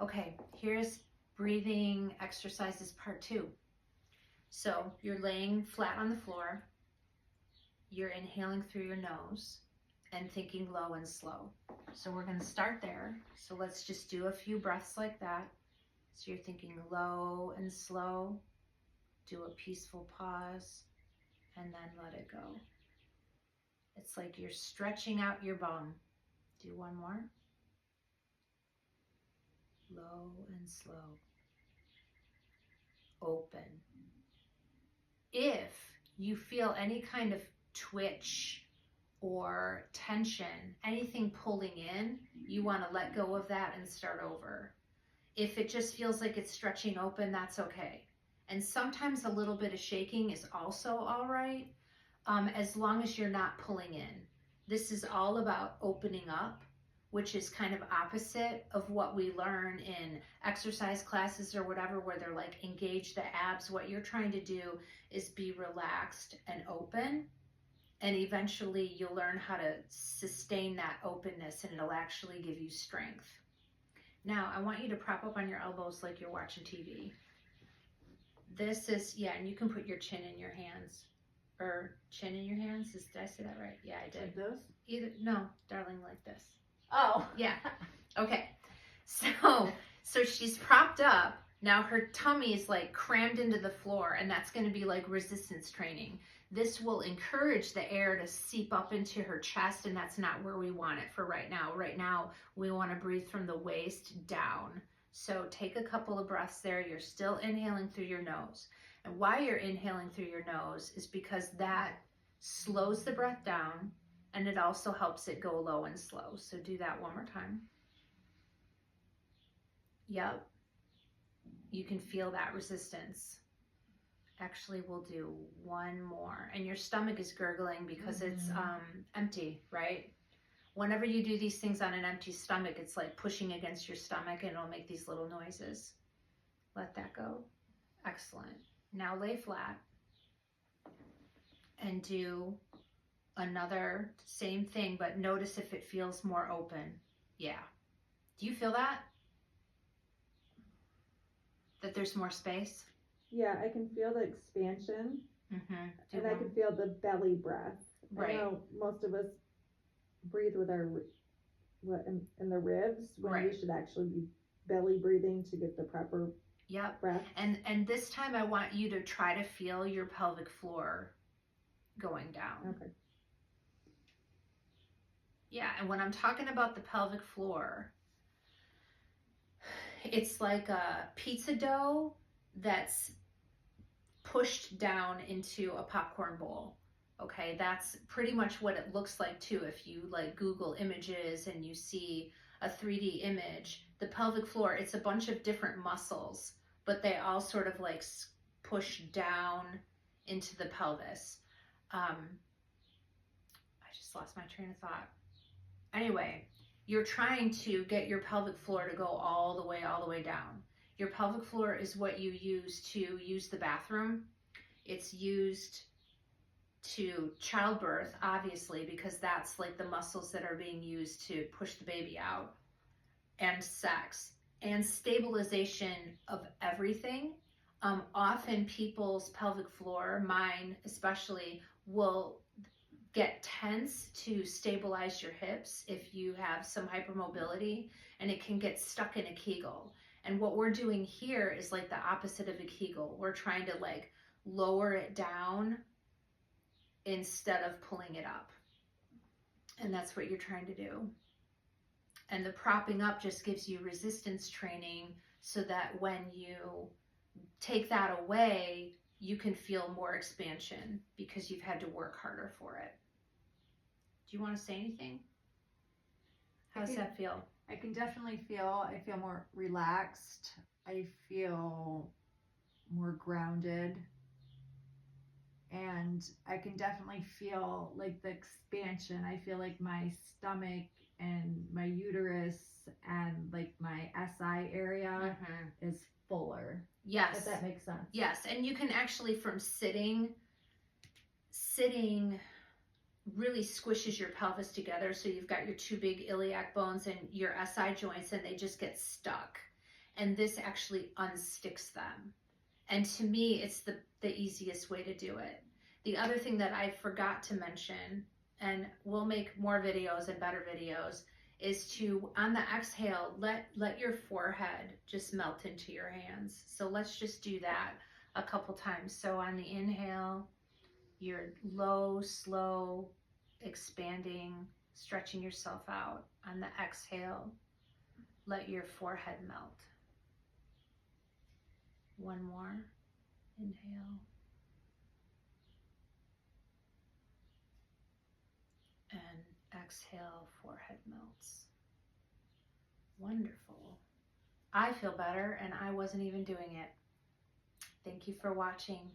Okay, here's breathing exercises part 2. So you're laying flat on the floor, you're inhaling through your nose and thinking low and slow. So we're gonna start there. So let's just do a few breaths like that. So you're thinking low and slow, do a peaceful pause, and then let it go. It's like you're stretching out your bum. Do one more. Low and slow. Open. If you feel any kind of twitch or tension, anything pulling in, you want to let go of that and start over. If it just feels like it's stretching open, that's okay. And sometimes a little bit of shaking is also all right, as long as you're not pulling in. This is all about opening up, which is kind of opposite of what we learn in exercise classes or whatever, where they're like, engage the abs. What you're trying to do is be relaxed and open, and eventually you'll learn how to sustain that openness, and it'll actually give you strength. Now, I want you to prop up on your elbows like you're watching TV. This is, yeah, and you can put your chin in your hands. Or chin in your hands? Did I say that right? Yeah, I did. Like this? Either, no, darling, like this. Oh. Yeah. Okay. So she's propped up. Now her tummy is like crammed into the floor, and that's going to be like resistance training. This will encourage the air to seep up into her chest, and that's not where we want it for right now. Right now, we want to breathe from the waist down. So take a couple of breaths there. You're still inhaling through your nose. And why you're inhaling through your nose is because that slows the breath down, and it also helps it go low and slow. So do that one more time. Yep. You can feel that resistance. Actually, we'll do one more. And your stomach is gurgling because it's empty, right? Whenever you do these things on an empty stomach, it's like pushing against your stomach, and it'll make these little noises. Let that go. Excellent. Now lay flat and do another same thing, but notice if it feels more open. Yeah. Do you feel that? That there's more space? Yeah, I can feel the expansion, and I can feel the belly breath. Right. I know most of us breathe with our in the ribs, when Right. we should actually be belly breathing to get the proper Yep. breath. And this time I want you to try to feel your pelvic floor going down. Okay. Yeah, and when I'm talking about the pelvic floor, it's like a pizza dough that's pushed down into a popcorn bowl. Okay, that's pretty much what it looks like too. If you like Google images and you see a 3D image, the pelvic floor, it's a bunch of different muscles, but they all sort of like push down into the pelvis. I just lost my train of thought. Anyway, you're trying to get your pelvic floor to go all the way down. Your pelvic floor is what you use to use the bathroom. It's used to childbirth, obviously, because that's like the muscles that are being used to push the baby out, and sex, and stabilization of everything. Often people's pelvic floor, mine especially, will get tense to stabilize your hips if you have some hypermobility, and it can get stuck in a Kegel. And what we're doing here is like the opposite of a Kegel. We're trying to like lower it down instead of pulling it up. And that's what you're trying to do. And the propping up just gives you resistance training, so that when you take that away, you can feel more expansion because you've had to work harder for it. Do you want to say anything? How does that feel? I can definitely feel, I feel more relaxed. I feel more grounded. And I can definitely feel like the expansion. I feel like my stomach and my uterus and like my SI area is fuller. Yes. If that makes sense. Yes, and you can actually, from sitting really squishes your pelvis together, so you've got your two big iliac bones and your SI joints, and they just get stuck. and this actually unsticks them. And to me, it's the easiest way to do it. The other thing that I forgot to mention, and we'll make more videos and better videos, is to, on the exhale, let your forehead just melt into your hands. So let's just do that a couple times. So on the inhale, you're low, slow, expanding, stretching yourself out. On the exhale, let your forehead melt. One more. Inhale. And exhale, forehead melts. Wonderful. I feel better and I wasn't even doing it. Thank you for watching.